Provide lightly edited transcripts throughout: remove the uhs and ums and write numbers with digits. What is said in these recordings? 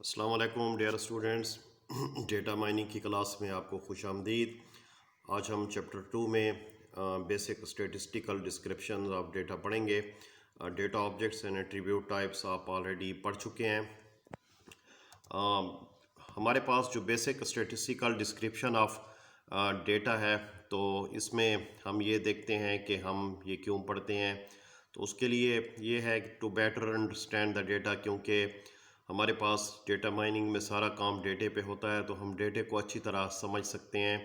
अस्सलाम वालेकुम dear students. Data mining की क्लास में आपको खुश आमदीद। आज हम चैप्टर 2 में basic statistical description of data पढ़ेंगे। Data objects and attribute types आप ऑलरेडी पढ़ चुके हैं। हमारे पास जो basic statistical description of data है, तो इसमें हम ये देखते हैं कि हम ये क्यों पढ़ते हैं। तो उसके लिए ये है to better understand the data, क्योंकि हमारे पास डेटा माइनिंग में सारा काम डेटे पे होता है, तो हम डेटे को अच्छी तरह समझ सकते हैं।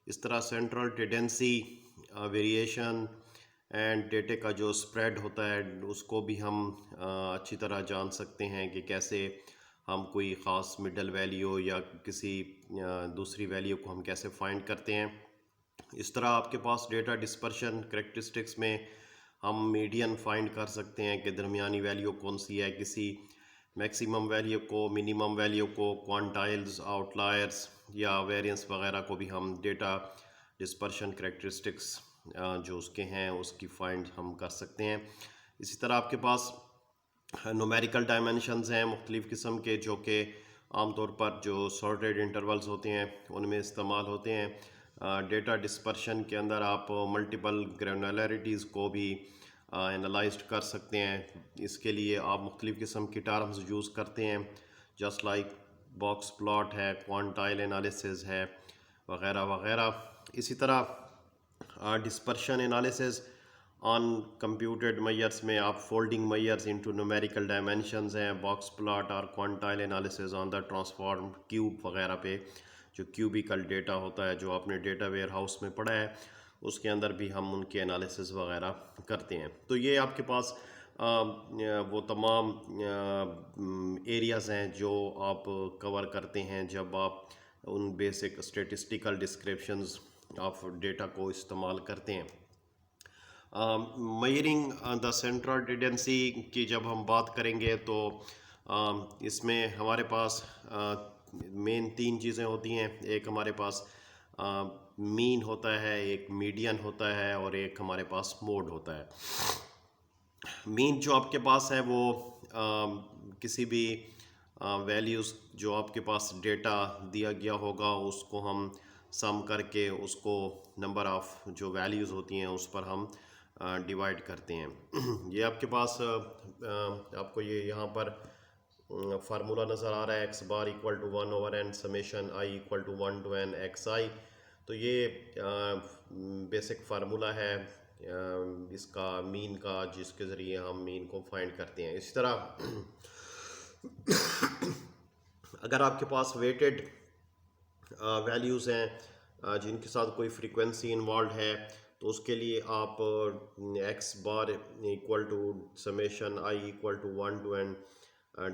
इस तरह सेंट्रल टेंडेंसी, वेरिएशन एंड डेटे का जो स्प्रेड होता है उसको भी हम अच्छी तरह जान सकते हैं कि कैसे हम कोई ख़ास मिडल वैल्यू या किसी दूसरी वैल्यू को हम कैसे फाइंड करते हैं। इस तरह आपके पास डेटा डिस्पर्शन करेक्टरिस्टिक्स में हम मीडियन फाइंड कर सकते हैं कि दरमियानी वैल्यू कौन सी है, किसी मैक्सिमम वैल्यू को, मिनिमम वैल्यू को, क्वांटाइल्स, आउटलायर्स या वेरिएंस वगैरह को भी हम डेटा डिस्पर्शन करेक्टरिस्टिक्स जो उसके हैं उसकी फाइंड हम कर सकते हैं। इसी तरह आपके पास न्यूमेरिकल डायमेंशंस हैं मुख्तलिफ़ किस्म के, जो कि आमतौर पर जो सॉर्टेड इंटरवल्स होते हैं उनमें इस्तेमाल होते हैं। डेटा डिस्पर्शन के अंदर आप मल्टीपल ग्रैनुलरिटीज़ को भी एनालाइज कर सकते हैं। इसके लिए आप मुख्तलिफ़ किस्म की टर्म्स यूज़ करते हैं, जस्ट लाइक बॉक्स प्लॉट है, क्वांटाइल एनालिसिस है, वगैरह वगैरह। इसी तरह dispersion analysis on computed measures में आप folding measures into numerical dimensions हैं, बॉक्स प्लॉट और quantile analysis on the transform cube वगैरह पे, जो क्यूबिकल डेटा होता है जो आपने डेटा वेयर हाउस में पढ़ा है उसके अंदर भी हम उनके एनालिसिस वगैरह करते हैं। तो ये आपके पास वो तमाम एरियाज़ हैं जो आप कवर करते हैं जब आप उन basic statistical descriptions of data को इस्तेमाल करते हैं। मेजरिंग द सेंट्रल टेंडेंसी की जब हम बात करेंगे तो इसमें हमारे पास मेन तीन चीज़ें होती हैं। एक हमारे पास मीन होता है, एक मीडियन होता है और एक हमारे पास मोड होता है। मीन जो आपके पास है वो किसी भी वैल्यूज़ जो आपके पास डेटा दिया गया होगा उसको हम सम करके उसको नंबर ऑफ़ जो वैल्यूज़ होती हैं उस पर हम डिवाइड करते हैं। ये आपके पास आपको ये यहाँ पर फार्मूला नज़र आ रहा है, X bar equal to 1/n summation I equal to 1 to n X I. तो ये बेसिक फार्मूला है इसका मीन का, जिसके ज़रिए हम मीन को फाइंड करते हैं। इसी तरह अगर आपके पास वेटेड वैल्यूज़ हैं जिनके साथ कोई फ्रीक्वेंसी इन्वॉल्व है, तो उसके लिए आप x bar equal to summation I equal to 1 to n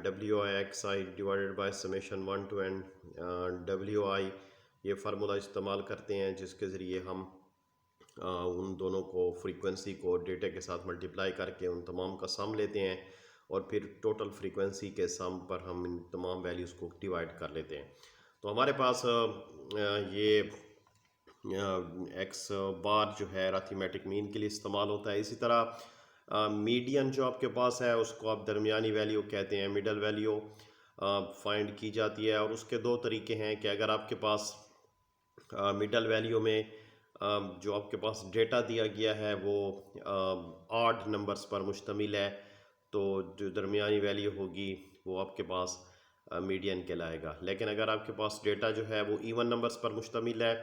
डब्ल्यू i x i divided by summation 1 to n डब्ल्यू आई, ये फार्मूला इस्तेमाल करते हैं जिसके ज़रिए हम उन दोनों को फ्रीक्वेंसी को डेटा के साथ मल्टीप्लाई करके उन तमाम का सम लेते हैं और फिर टोटल फ्रीक्वेंसी के सम पर हम इन तमाम वैल्यूज़ को डिवाइड कर लेते हैं। तो हमारे पास ये एक्स बार जो है अरिथमेटिक मीन के लिए इस्तेमाल होता है। इसी तरह मीडियन जो आपके पास है उसको आप दरमियानी वैल्यू कहते हैं, मिडल वैल्यू फाइंड की जाती है। और उसके दो तरीके हैं कि अगर आपके पास मिडल वैल्यू में जो आपके पास डेटा दिया गया है वो ऑड नंबर्स पर मुश्तमिल है, तो जो दरमियानी वैल्यू होगी वो आपके पास मीडियन कहलाएगा। लेकिन अगर आपके पास डेटा जो है वो इवन नंबर्स पर मुश्तमिल है,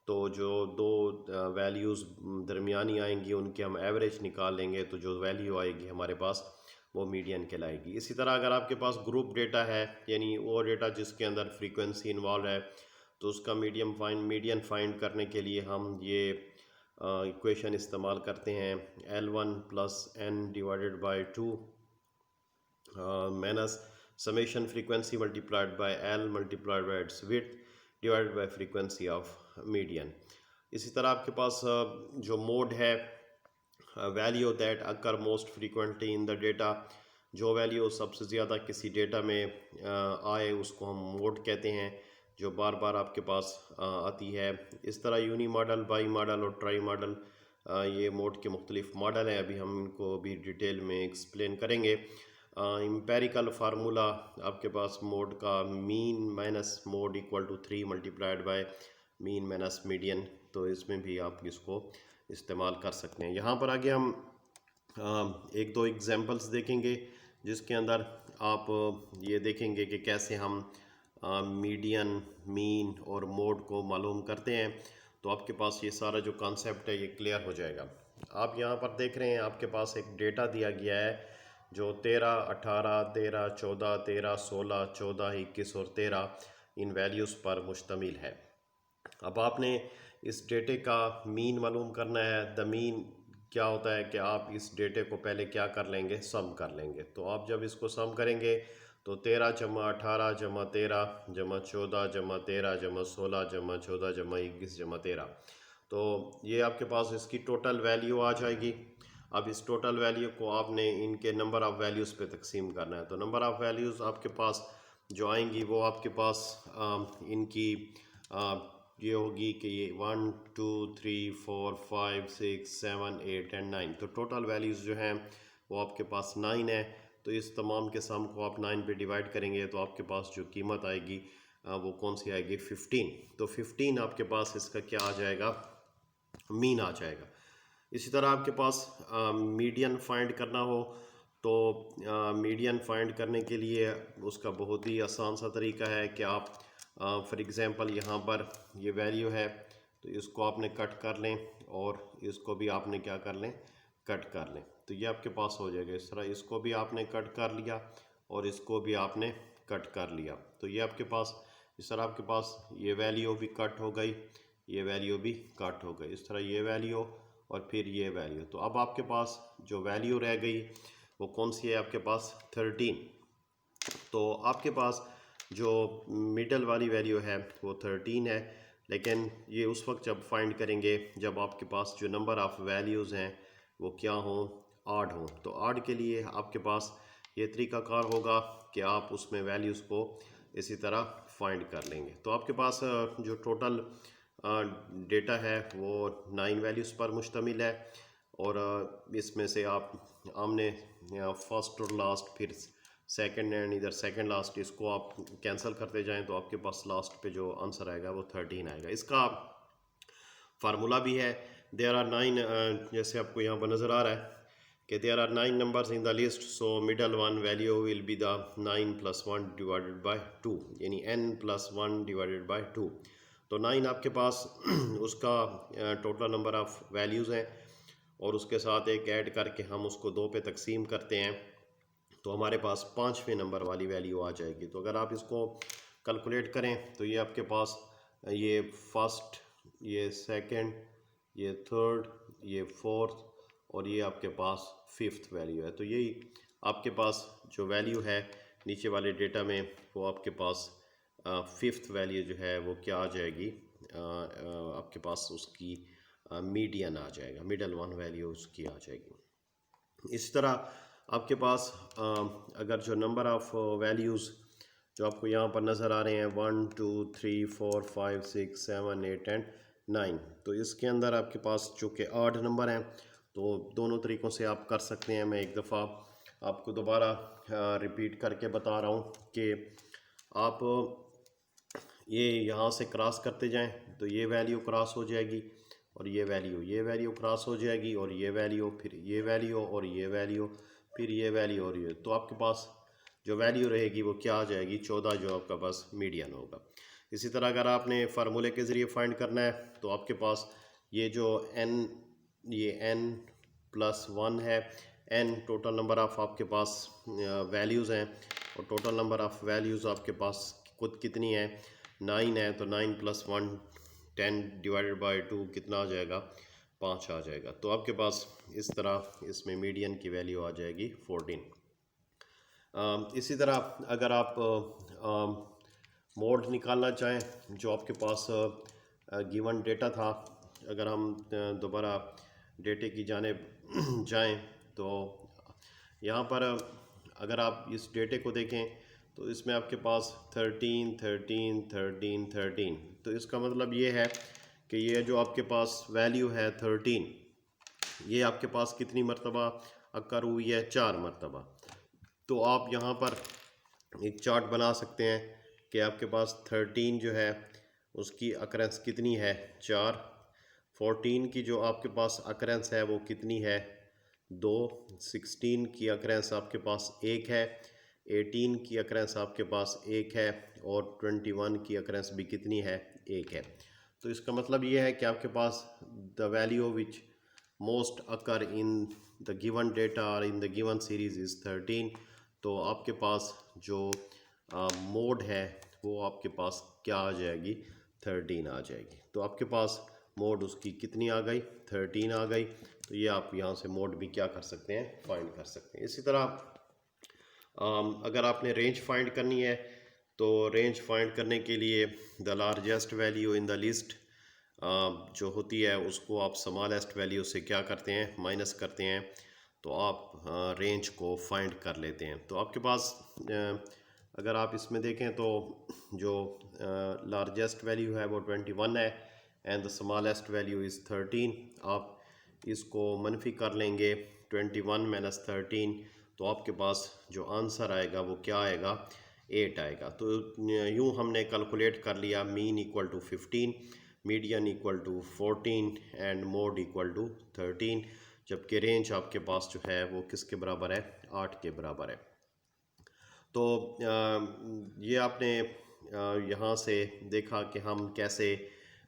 तो जो दो वैल्यूज़ दरमियानी आएंगी उनके हम एवरेज निकाल लेंगे, तो जो वैल्यू आएगी हमारे पास वो मीडियन कहलाएगी। इसी तरह अगर आपके पास ग्रुप डेटा है, यानी वो डेटा जिसके अंदर फ्रीक्वेंसी इन्वॉल्व है, तो उसका मीडियन फाइंड करने के लिए हम ये इक्वेशन इस्तेमाल करते हैं, L1 plus n divided by 2 minus summation frequency multiplied by L multiplied by it's width divided by frequency of median. इसी तरह आपके पास जो मोड है, value that occur most frequently in the data, जो वैल्यू सबसे ज़्यादा किसी डेटा में आए उसको हम मोड कहते हैं, जो बार बार आपके पास आती है। इस तरह यूनी मॉडल, बाई मॉडल और ट्राई मॉडल, ये मोड के मुख्तलिफ मॉडल हैं, अभी हम इनको भी डिटेल में एक्सप्लेन करेंगे। एम्पेरिकल फार्मूला आपके पास मोड का mean minus mode equal to 3 multiplied by mean minus median, तो इसमें भी आप इसको इस्तेमाल कर सकते हैं। यहाँ पर आगे हम एक दो एग्जांपल्स देखेंगे जिसके अंदर आप ये देखेंगे कि कैसे हम मीडियन, मीन और मोड को मालूम करते हैं। तो आपके पास ये सारा जो कॉन्सेप्ट है ये क्लियर हो जाएगा। आप यहाँ पर देख रहे हैं आपके पास एक डेटा दिया गया है जो 13, 18, 13, 14, 13, 16, 14, 21 और 13 इन वैल्यूज़ पर मुश्तमिल है। अब आपने इस डेटे का मीन मालूम करना है। द मीन क्या होता है कि आप इस डेटे को पहले क्या कर लेंगे, सम कर लेंगे। तो आप जब इसको सम करेंगे तो 13 जमा 18 जमा 13 जमा 14 जमा 13 जमा 16 जमा 14 जमा 21 जमा 13, तो ये आपके पास इसकी टोटल वैल्यू आ जाएगी। अब इस टोटल वैल्यू को आपने इनके नंबर ऑफ़ वैल्यूज़ पे तकसीम करना है। तो नंबर ऑफ़ वैल्यूज़ आपके पास जो आएंगी वो आपके पास इनकी ये होगी कि ये 1 2 3 4 5 6 7 8 एंड 9, तो टोटल वैल्यूज़ जो हैं वो आपके पास 9 है। तो इस तमाम के सम को आप 9 पे डिवाइड करेंगे तो आपके पास जो कीमत आएगी वो कौन सी आएगी, 15। तो 15 आपके पास इसका क्या आ जाएगा, मीन आ जाएगा। इसी तरह आपके पास मीडियन फाइंड करना हो तो मीडियन फाइंड करने के लिए उसका बहुत ही आसान सा तरीका है कि आप फॉर एग्ज़ाम्पल यहाँ पर ये वैल्यू है तो इसको आपने कट कर लें और इसको भी आपने क्या कर लें, कट कर लें, तो ये आपके पास हो जाएगा। इस तरह इसको भी आपने कट कर लिया और इसको भी आपने कट कर लिया, तो ये आपके पास इस तरह आपके पास ये वैल्यू भी कट हो गई, ये वैल्यू भी कट हो गई, इस तरह ये वैल्यू और फिर ये वैल्यू। तो अब आपके पास जो वैल्यू रह गई वो कौन सी है, आपके पास 13। तो आपके पास जो मिडल वाली वैल्यू है वो 13 है, लेकिन ये उस वक्त जब फाइंड करेंगे जब आपके पास जो नंबर ऑफ़ वैल्यूज़ हैं वो क्या हों, आड हों। तो आड के लिए आपके पास ये तरीक़ाकार होगा कि आप उसमें वैल्यूज़ को इसी तरह फाइंड कर लेंगे। तो आपके पास जो टोटल डेटा है वो 9 वैल्यूज़ पर मुश्तमिल है और इसमें से आप आमने फर्स्ट और लास्ट फिर सेकंड एंड इधर सेकंड लास्ट इसको आप कैंसिल करते जाएं तो आपके पास लास्ट पे जो आंसर आएगा वो 13 आएगा। इसका फार्मूला भी है, देयर आर 9, जैसे आपको यहाँ पर नज़र आ रहा है कि there are 9 numbers in the list, so middle one value will be the 9 + 1 divided by 2, यानी n + 1 डिवाइडेड बाय 2। तो 9 आपके पास उसका टोटल नंबर ऑफ़ वैल्यूज़ हैं और उसके साथ एक ऐड करके हम उसको 2 पे तकसीम करते हैं तो हमारे पास 5वें नंबर वाली वैल्यू आ जाएगी। तो अगर आप इसको कैलकुलेट करें तो ये आपके पास ये फर्स्ट, ये सेकंड, ये थर्ड, ये फोर्थ और ये आपके पास 5th वैल्यू है। तो यही आपके पास जो वैल्यू है नीचे वाले डेटा में वो आपके पास 5th वैल्यू जो है वो क्या आ जाएगी, आपके पास उसकी मीडियन आ जाएगा, मिडल वन वैल्यू उसकी आ जाएगी। इस तरह आपके पास अगर जो नंबर ऑफ़ वैल्यूज़ जो आपको यहाँ पर नज़र आ रहे हैं 1 2 3 4 5 6 7 8 एंड 9, तो इसके अंदर आपके पास चूँकि 8 नंबर हैं तो दोनों तरीक़ों से आप कर सकते हैं। मैं एक दफ़ा आपको दोबारा रिपीट करके बता रहा हूँ कि आप ये यहाँ से क्रॉस करते जाएं तो ये वैल्यू क्रॉस हो जाएगी और ये वैल्यू क्रॉस हो जाएगी और ये वैल्यू, फिर ये वैल्यू और ये वैल्यू, फिर ये वैल्यू और ये, तो आपके पास जो वैल्यू रहेगी वो क्या आ जाएगी, 14, जो आपका पास मीडियन होगा। इसी तरह अगर आपने फार्मूले के ज़रिए फाइंड करना है तो आपके पास ये जो ये n + 1 है, n टोटल नंबर ऑफ़ आपके पास वैल्यूज़ हैं और टोटल नंबर ऑफ़ वैल्यूज़ आपके पास खुद कितनी है, 9 है। तो 9 + 1 10 डिवाइडेड बाय 2 कितना आ जाएगा, 5 आ जाएगा। तो आपके पास इस तरह इसमें मीडियन की वैल्यू आ जाएगी 14। इसी तरह अगर आप मोड निकालना चाहें जो आपके पास गिवन डेटा था, अगर हम दोबारा डेटे की जानिब जाएं तो यहाँ पर अगर आप इस डेटे को देखें तो इसमें आपके पास 13 13 13 13, तो इसका मतलब ये है कि ये जो आपके पास वैल्यू है 13 ये आपके पास कितनी मरतबा अक्कर हुई है, 4 मरतबा। तो आप यहाँ पर एक चार्ट बना सकते हैं कि आपके पास 13 जो है उसकी अकरेंस कितनी है, 4। 14 की जो आपके पास अकरेंस है वो कितनी है, 2। 16 की अकरेंस आपके पास 1 है। 18 की अकरेंस आपके पास 1 है। और 21 की अकरेंस भी कितनी है, 1 है। तो इसका मतलब ये है कि आपके पास the value which most occur in the given data और in the given series is 13। तो आपके पास जो मोड है वो आपके पास क्या आ जाएगी, 13 आ जाएगी। तो आपके पास मोड उसकी कितनी आ गई, 13 आ गई। तो ये आप यहाँ से मोड भी क्या कर सकते हैं, फाइंड कर सकते हैं। इसी तरह अगर आपने रेंज फाइंड करनी है तो रेंज फाइंड करने के लिए the largest value in the list जो होती है उसको आप स्मॉलेस्ट वैल्यू से क्या करते हैं, माइनस करते हैं। तो आप रेंज को फाइंड कर लेते हैं। तो आपके पास अगर आप इसमें देखें तो जो लार्जेस्ट वैल्यू है वो 21 है and the smallest value is 13। आप इसको मनफी कर लेंगे 21 माइनस 13, तो आपके पास जो आंसर आएगा वो क्या आएगा, 8 आएगा। तो यूँ हमने कैलकुलेट कर लिया mean equal to 15, median equal to 14 and mode equal to 13, जबकि रेंज आपके पास जो है वो किसके बराबर है, 8 के बराबर है। तो ये आपने यहाँ से देखा कि हम कैसे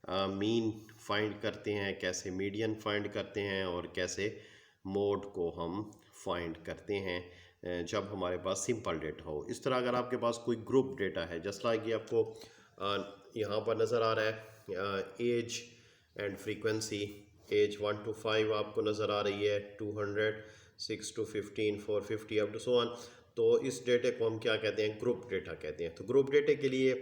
मीन फाइंड करते हैं, कैसे मीडियन फाइंड करते हैं और कैसे मोड को हम फाइंड करते हैं जब हमारे पास सिंपल डेटा हो। इस तरह अगर आपके पास कोई ग्रुप डेटा है, जस्ट लाइक ये आपको यहाँ पर नज़र आ रहा है age and frequency, age 1 to 5 आपको नज़र आ रही है, 200, 6 to 15, 450 up to so on. तो इस डेटे को हम क्या कहते हैं, ग्रुप डेटा कहते हैं। तो ग्रुप डेटे के लिए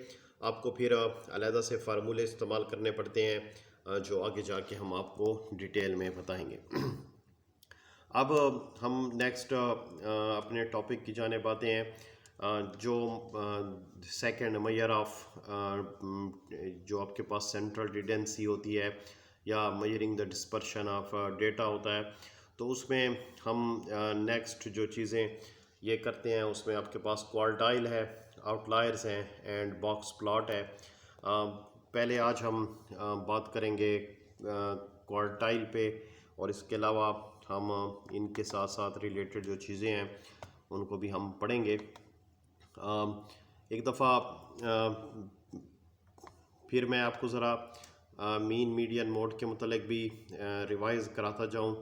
आपको फिर अलहदा से फार्मूले इस्तेमाल करने पड़ते हैं जो आगे जाके हम आपको डिटेल में बताएंगे। अब हम नेक्स्ट अपने टॉपिक की जानिब आते हैं जो सेकंड मेजर ऑफ जो आपके पास सेंट्रल टेंडेंसी होती है या measuring the dispersion of data होता है। तो उसमें हम नेक्स्ट जो चीज़ें ये करते हैं उसमें आपके पास क्वार्टाइल है, आउटलायर्स हैं एंड बॉक्स प्लॉट है। पहले आज हम बात करेंगे क्वार्टाइल पे और इसके अलावा हम इनके साथ साथ रिलेटेड जो चीज़ें हैं उनको भी हम पढ़ेंगे। एक दफ़ा फिर मैं आपको ज़रा मीन मीडियन मोड के मतलब भी रिवाइज़ कराता जाऊं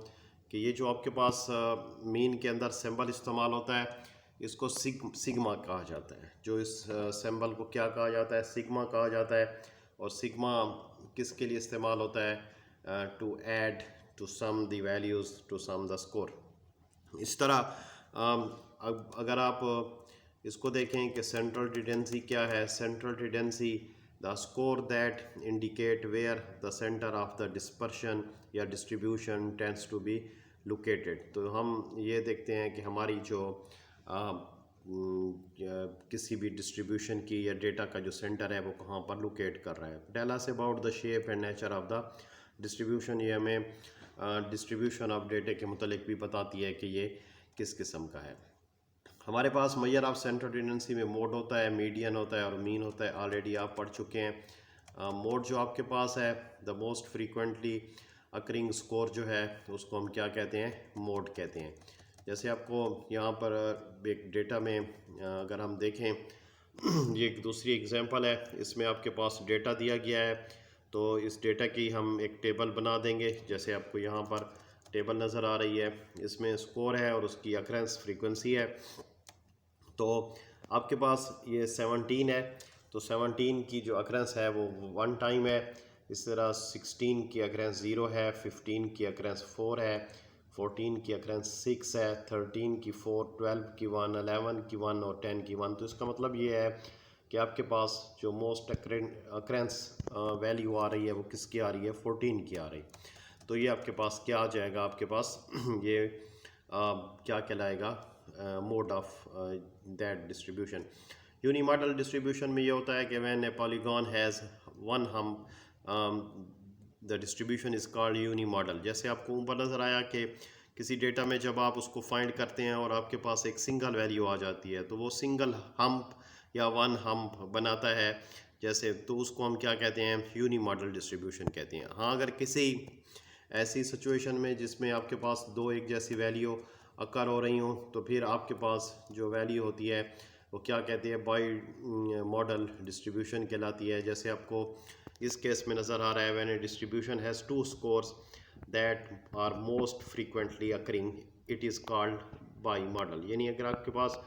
कि ये जो आपके पास मीन के अंदर सिंबल इस्तेमाल होता है इसको सिग्मा कहा जाता है। जो इस सिंबल को क्या कहा जाता है, सिग्मा कहा जाता है। और सिग्मा किसके लिए इस्तेमाल होता है, to add to sum the values to sum the score. इस तरह अगर आप इसको देखें कि सेंट्रल टेंडेंसी क्या है, central tendency the score that indicate where the centre of the dispersion या distribution tends to be located. तो हम ये देखते हैं कि हमारी जो किसी भी डिस्ट्रीब्यूशन की या डेटा का जो सेंटर है वो कहाँ पर लोकेट कर रहा है। Tell us about the shape and nature of the distribution. ये हमें डिस्ट्रीब्यूशन ऑफ डेटा के मुतालिक भी बताती है कि ये किस किस्म का है। हमारे पास मेजर ऑफ सेंट्रल टेंडेंसी में मोड होता है, मीडियन होता है और मीन होता है। ऑलरेडी आप पढ़ चुके हैं। मोड जो आपके पास है the most frequently occurring score जो है उसको हम क्या कहते हैं, मोड कहते हैं। जैसे आपको यहाँ पर एक डेटा में अगर हम देखें ये एक दूसरी एग्जांपल है, इसमें आपके पास डेटा दिया गया है। तो इस डेटा की हम एक टेबल बना देंगे। जैसे आपको यहाँ पर टेबल नज़र आ रही है, इसमें स्कोर है और उसकी अकरेंस फ्रीक्वेंसी है। तो आपके पास ये 17 है, तो 17 की जो अकरेंस है वो 1 टाइम है। इस तरह 16 की अकरेंस 0 है, 15 की अकरेंस 4 है, 14 की अकरेंस 6 है, 13 की 4, 12 की 1, 11 की 1 और 10 की 1। तो इसका मतलब ये है कि आपके पास जो मोस्ट अकरेंस वैल्यू आ रही है वो किसकी आ रही है, 14 की आ रही। तो ये आपके पास क्या आ जाएगा, आपके पास ये क्या कहलाएगा, mode of that distribution. Unimodal distribution में ये होता है कि when a polygon has one hump the distribution is called unimodal. जैसे आपको ऊपर नज़र आया कि किसी डेटा में जब आप उसको फाइंड करते हैं और आपके पास एक सिंगल वैल्यू आ जाती है तो वो सिंगल हम्प या वन हम्प बनाता है जैसे, तो उसको हम क्या कहते हैं, यूनी मॉडल डिस्ट्रीब्यूशन कहते हैं। हाँ, अगर किसी ऐसी सिचुएशन में जिसमें आपके पास दो एक जैसी वैल्यू अकर हो रही हो तो फिर आपके पास जो वैल्यू होती है वो क्या कहती है, बाई मॉडल डिस्ट्रीब्यूशन कहलाती है। जैसे आपको इस केस में नज़र आ रहा है, when a distribution has two scores that are most frequently occurring it is called bimodal. यानी अगर आपके पास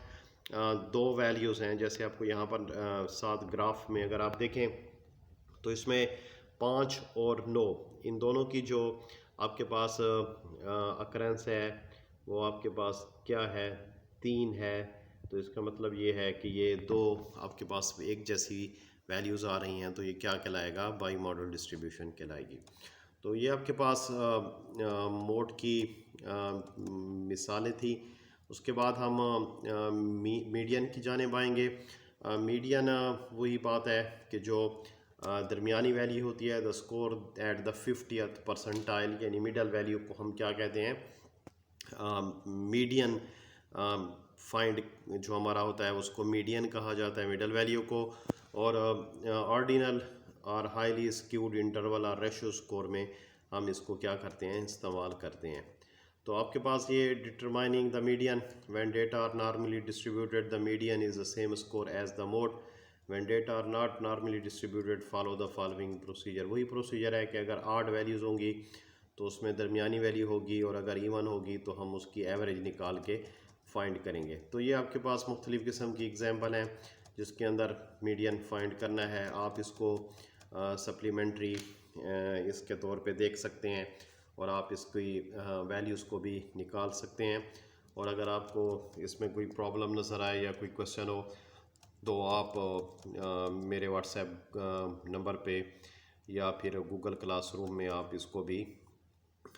दो वैल्यूज़ हैं, जैसे आपको यहाँ पर साथ ग्राफ में अगर आप देखें तो इसमें 5 और 9 इन दोनों की जो आपके पास अकरेंस है वो आपके पास क्या है, 3 है। तो इसका मतलब ये है कि ये दो आपके पास एक जैसी वैल्यूज़ आ रही हैं तो ये क्या कहलाएगा, बाई मॉडल डिस्ट्रीब्यूशन कहलाएगी। तो ये आपके पास मोड की मिसालें थी। उसके बाद हम मीडियन की जानिब आएंगे। मीडियन वही बात है कि जो दरमियानी वैल्यू होती है, the score at the 50th percentile, यानी मिडल वैल्यू को हम क्या कहते हैं, मीडियन फाइंड जो हमारा होता है उसको मीडियन कहा जाता है, मिडल वैल्यू को। और ऑर्डिनल और हाईली स्क्यूड इंटरवल और रेशियो स्कोर में हम इसको क्या करते हैं, इस्तेमाल करते हैं। तो आपके पास ये determining the median, when data are normally distributed the median is the same score as the mode, when data are not normally distributed follow the following procedure. वही प्रोसीजर है कि अगर आड वैल्यूज़ होंगी तो उसमें दरमियानी वैल्यू होगी और अगर इवन होगी तो हम उसकी एवरेज निकाल के फाइंड करेंगे। तो ये आपके पास मुख्तलिफ़ किस्म की एग्जांपल हैं जिसके अंदर मीडियन फाइंड करना है। आप इसको सप्लीमेंट्री इसके तौर पे देख सकते हैं और आप इसकी वैल्यूज़ को भी निकाल सकते हैं। और अगर आपको इसमें कोई प्रॉब्लम नज़र आए या कोई क्वेश्चन हो तो आप मेरे व्हाट्सएप नंबर पे या फिर गूगल क्लासरूम में आप इसको भी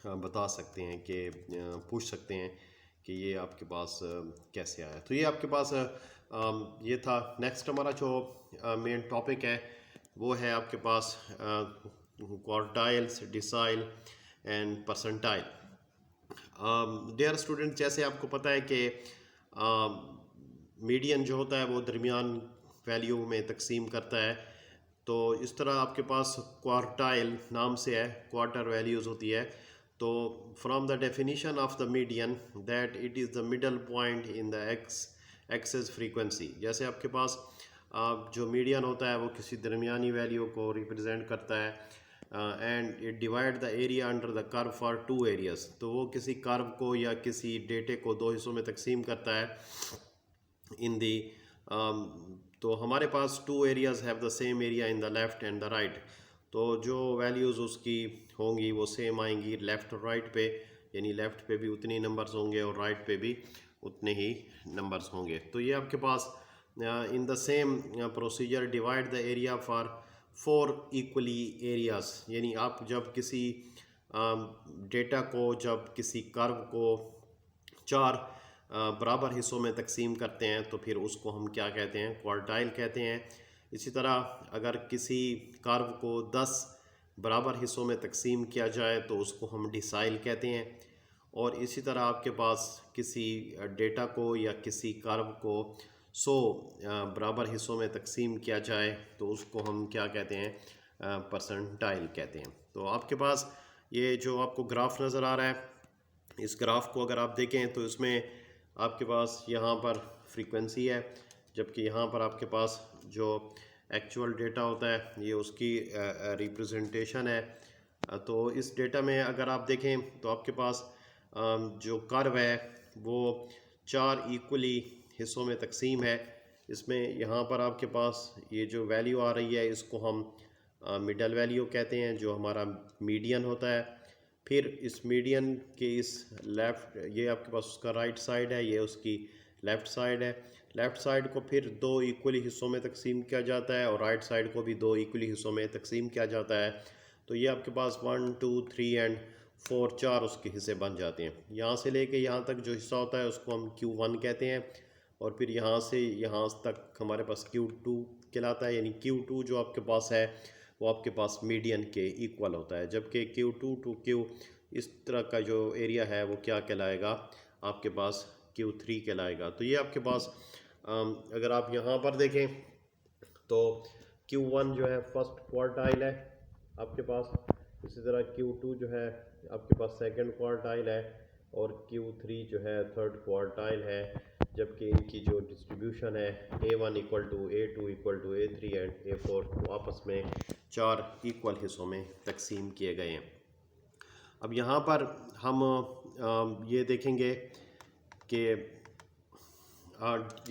बता सकते हैं कि पूछ सकते हैं कि ये आपके पास कैसे आया। तो ये आपके पास ये था। नेक्स्ट हमारा जो मेन टॉपिक है वो है आपके पास quartiles, decile and percentile. Dear student, जैसे आपको पता है कि मीडियन जो होता है वो दरमियान वैल्यू में तकसीम करता है। तो इस तरह आपके पास क्वार्टाइल नाम से है, क्वार्टर वैल्यूज़ होती है। तो from the definition of the median that it is the middle point in the excess frequency. जैसे आपके पास जो मीडियन होता है वो किसी दरमियानी वैल्यू को रिप्रेजेंट करता है and it divide the area under the curve for two areas. तो वो किसी कर्व को या किसी डेटे को दो हिस्सों में तकसीम करता है इन दी तो हमारे पास two areas have the same area in the left and the right. तो जो वैल्यूज़ उसकी होंगी वो सेम आएंगी लेफ़्ट और राइट पे, यानी लेफ़्ट पे भी उतनी नंबर्स होंगे और राइट पे भी उतने ही नंबर्स होंगे। तो ये आपके पास in the same procedure divide the area for 4 equally areas. यानी आप जब किसी डेटा को, जब किसी कर्व को 4 बराबर हिस्सों में तकसीम करते हैं तो फिर उसको हम क्या कहते हैं, क्वार्टाइल कहते हैं। इसी तरह अगर किसी कर्व को 10 बराबर हिस्सों में तकसीम किया जाए तो उसको हम डिसाइल कहते हैं। और इसी तरह आपके पास किसी डेटा को या किसी कर्व को 100 बराबर हिस्सों में तकसीम किया जाए तो उसको हम क्या कहते हैं, परसेंटाइल कहते हैं। तो आपके पास ये जो आपको ग्राफ नज़र आ रहा है, इस ग्राफ को अगर आप देखें तो इसमें आपके पास यहाँ पर फ्रीक्वेंसी है, जबकि यहाँ पर आपके पास जो एक्चुअल डेटा होता है ये उसकी रिप्रेजेंटेशन है। तो इस डेटा में अगर आप देखें तो आपके पास जो कर्व है वो 4 इक्वली हिस्सों में तकसीम है। इसमें यहाँ पर आपके पास ये जो वैल्यू आ रही है इसको हम मिडल वैल्यू कहते हैं, जो हमारा मीडियन होता है। फिर इस मीडियन के इस लेफ़्ट, ये आपके पास उसका राइट साइड है, ये उसकी लेफ़्ट साइड है। लेफ़्ट साइड को फिर 2 इक्वली हिस्सों में तकसीम किया जाता है और राइट साइड को भी 2 इक्वली हिस्सों में तकसीम किया जाता है। तो ये आपके पास 1 2 3 एंड 4 4 उसके हिस्से बन जाते हैं। यहाँ से लेके यहाँ तक जो हिस्सा होता है उसको हम Q1 कहते हैं और फिर यहाँ से यहाँ तक हमारे पास Q2 कहलाता है। यानी Q2 जो आपके पास है वो आपके पास मीडियन के इक्वल होता है, जबकि Q2 टू इस तरह का जो एरिया है वो क्या कहलाएगा, आपके पास Q3 कहलाएगा। तो ये आपके पास अगर आप यहाँ पर देखें तो Q1 जो है फर्स्ट क्वार्टाइल है आपके पास, इसी तरह Q2 जो है आपके पास सेकंड क्वार्टाइल है, और Q3 जो है थर्ड क्वार्टाइल है, जबकि इनकी जो डिस्ट्रीब्यूशन है A1 equal to A2 equal to A3 and A4 वो आपस में 4 इक्वल हिस्सों में तकसीम किए गए हैं। अब यहाँ पर हम ये देखेंगे कि ये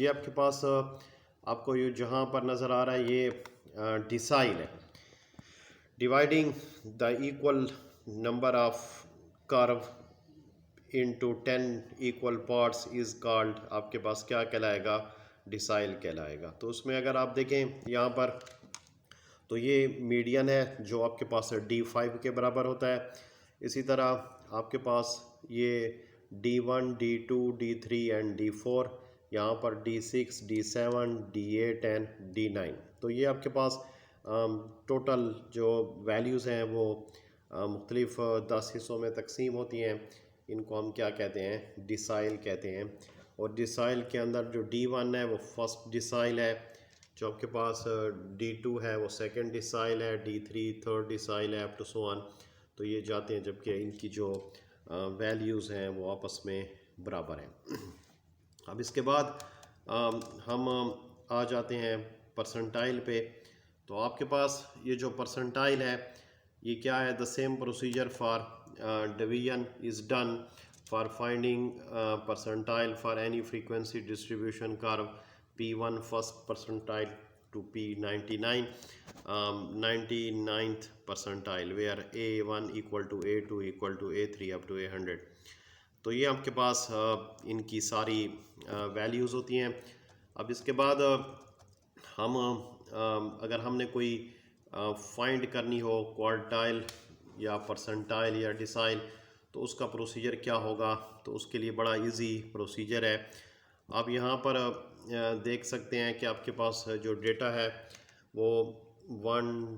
आपके पास आपको ये जहाँ पर नज़र आ रहा है ये डिसाइल है। Dividing the equal number of curve into 10 equal parts is called, आपके पास क्या कहलाएगा, डिसाइल कहलाएगा। तो उसमें अगर आप देखें यहाँ पर तो ये मीडियन है जो आपके पास D5 के बराबर होता है। इसी तरह आपके पास ये D1, D2, D3 and D4, यहाँ पर D6, D7, D8 and D9। तो ये आपके पास टोटल जो वैल्यूज़ हैं वो मुख्तलिफ 10 हिस्सों में तकसीम होती हैं। इनको हम क्या कहते हैं, डिसाइल कहते हैं। और डिसाइल के अंदर जो D1 है वो फर्स्ट डिसाइल है, जो आपके पास D2 है वो सेकंड डिसाइल है, D3 थर्ड डिसाइल है, अप टू सो ऑन। तो ये जाते हैं, जबकि इनकी जो वैल्यूज़ हैं वो आपस में बराबर हैं। अब इसके बाद हम आ जाते हैं परसेंटाइल पे। तो आपके पास ये जो परसेंटाइल है ये क्या है, the same procedure for division is done for finding percentile for any frequency distribution curve P1 first percentile to P99 99th percentile where A1 equal to A2 equal to A3 up to A100। तो ये आपके पास इनकी सारी values होती हैं। अब इसके बाद हम अगर हमने कोई फाइंड करनी हो क्वार्टाइल या परसेंटाइल या डिसाइल, तो उसका प्रोसीजर क्या होगा, तो उसके लिए बड़ा इजी प्रोसीजर है। आप यहाँ पर देख सकते हैं कि आपके पास जो डेटा है वो 1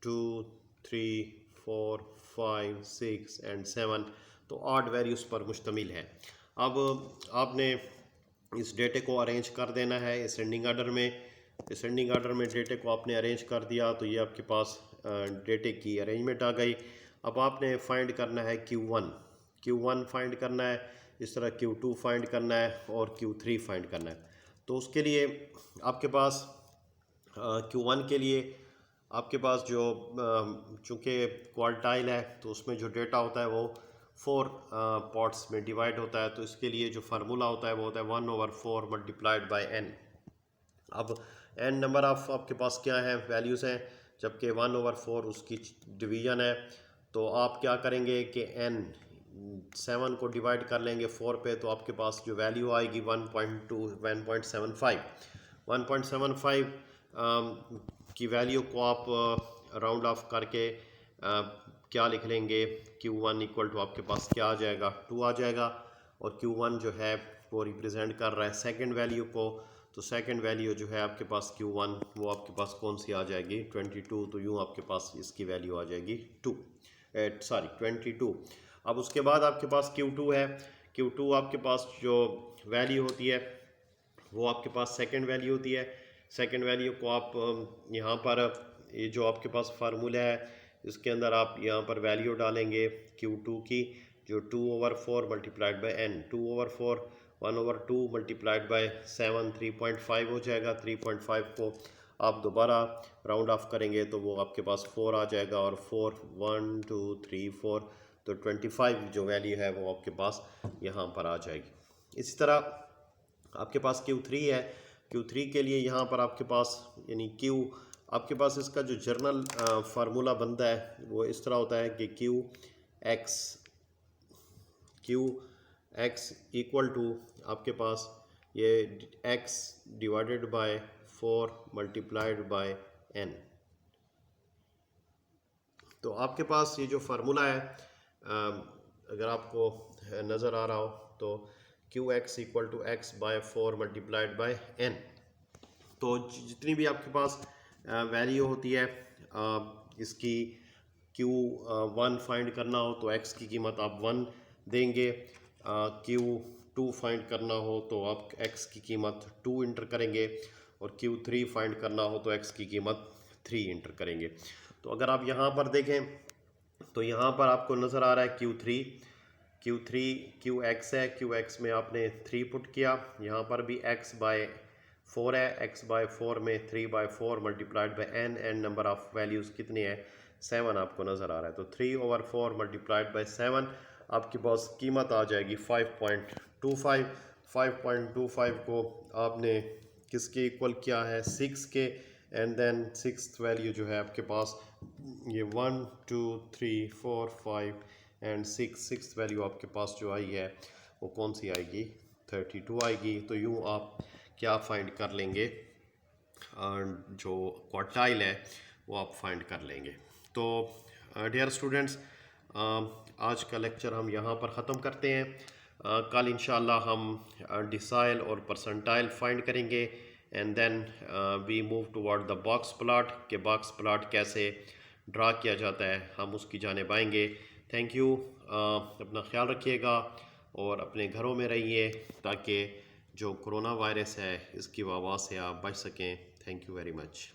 2 3 4 5 6 एंड 7 तो ऑड वैल्यूज़ पर मुश्तमिल है। अब आपने इस डेटे को अरेंज कर देना है असेंडिंग आर्डर में। असेंडिंग आर्डर में डेटे को आपने अरेंज कर दिया तो ये आपके पास डेटे की अरेंजमेंट आ गई। अब आपने फाइंड करना है Q1 फाइंड करना है, इस तरह Q2 फाइंड करना है और Q3 फाइंड करना है। तो उसके लिए आपके पास Q1 के लिए आपके पास जो चूँकि क्वार्टाइल है तो उसमें जो डेटा होता है वो 4 पार्ट्स में डिवाइड होता है। तो इसके लिए जो फार्मूला होता है वो होता है 1/4 मल्टीप्लाइड बाय n। अब n नंबर ऑफ आपके पास क्या है, वैल्यूज़ हैं, जबकि 1/4 उसकी डिवीज़न है। तो आप क्या करेंगे कि n 7 को डिवाइड कर लेंगे 4 पे, तो आपके पास जो वैल्यू आएगी 1.75 की वैल्यू को आप राउंड ऑफ करके क्या लिख लेंगे, Q1 इक्वल टू आपके पास क्या आ जाएगा, 2 आ जाएगा। और Q1 जो है वो रिप्रेजेंट कर रहा है सेकंड वैल्यू को। तो सेकंड वैल्यू जो है आपके पास Q1 वो आपके पास कौन सी आ जाएगी, 22। तो यूँ आपके पास इसकी वैल्यू आ जाएगी 22। अब उसके बाद आपके पास Q2 है। Q2 आपके पास जो वैल्यू होती है वो आपके पास सेकंड वैल्यू होती है। सेकंड वैल्यू को आप यहाँ पर ये जो आपके पास फार्मूला है इसके अंदर आप यहाँ पर वैल्यू डालेंगे Q2 की, जो 2/4 multiplied by n, 2/4 1/2 multiplied by 7 3.5 हो जाएगा। 3.5 को आप दोबारा राउंड ऑफ करेंगे तो वो आपके पास 4 आ जाएगा, और 4 1 2 3 4 तो 25 जो वैल्यू है वो आपके पास यहाँ पर आ जाएगी। इसी तरह आपके पास Q3 है। Q3 के लिए यहाँ पर आपके पास यानी Q आपके पास इसका जो जर्नल फार्मूला बनता है वो इस तरह होता है कि Qx इक्वल टू आपके पास ये x divided by 4 multiplied by n। तो आपके पास ये जो फार्मूला है अगर आपको नज़र आ रहा हो तो Qx equal to x by 4 multiplied by n। तो जितनी भी आपके पास वैल्यू होती है इसकी Q1 फाइंड करना हो तो x की कीमत आप 1 देंगे, Q2 फाइंड करना हो तो आप x की कीमत 2 इंटर करेंगे, और Q3 फाइंड करना हो तो x की कीमत 3 इंटर करेंगे। तो अगर आप यहाँ पर देखें तो यहाँ पर आपको नज़र आ रहा है Q3 QX है, QX में आपने 3 पुट किया, यहाँ पर भी x/4 है, x/4 में 3/4 multiplied by n number of values कितने हैं, 7 आपको नज़र आ रहा है। तो 3/4 मल्टीप्लाइड बाई 7 आपके पास कीमत आ जाएगी 5.25। 5.25 को आपने किसके इक्वल किया है, 6 के, एंड देन सिक्स वैल्यू जो है आपके पास ये 1 2 3 4 5 एंड 6 वैल्यू आपके पास जो आई है वो कौन सी आएगी, 32 आएगी। तो यूँ आप क्या फाइंड कर लेंगे, जो क्वार्टाइल है वो आप फाइंड कर लेंगे। तो डियर स्टूडेंट्स, आज का लेक्चर हम यहाँ पर ख़त्म करते हैं। कल इंशाल्लाह हम डिसाइल और परसेंटाइल फाइंड करेंगे, and then we move toward the box plot के बॉक्स प्लॉट कैसे ड्रा किया जाता है हम उसकी जानिब आएंगे। थैंक यू, अपना ख्याल रखिएगा और अपने घरों में रहिए ताकि जो कोरोना वायरस है इसकी वबा से आप बच सकें। Thank you very much.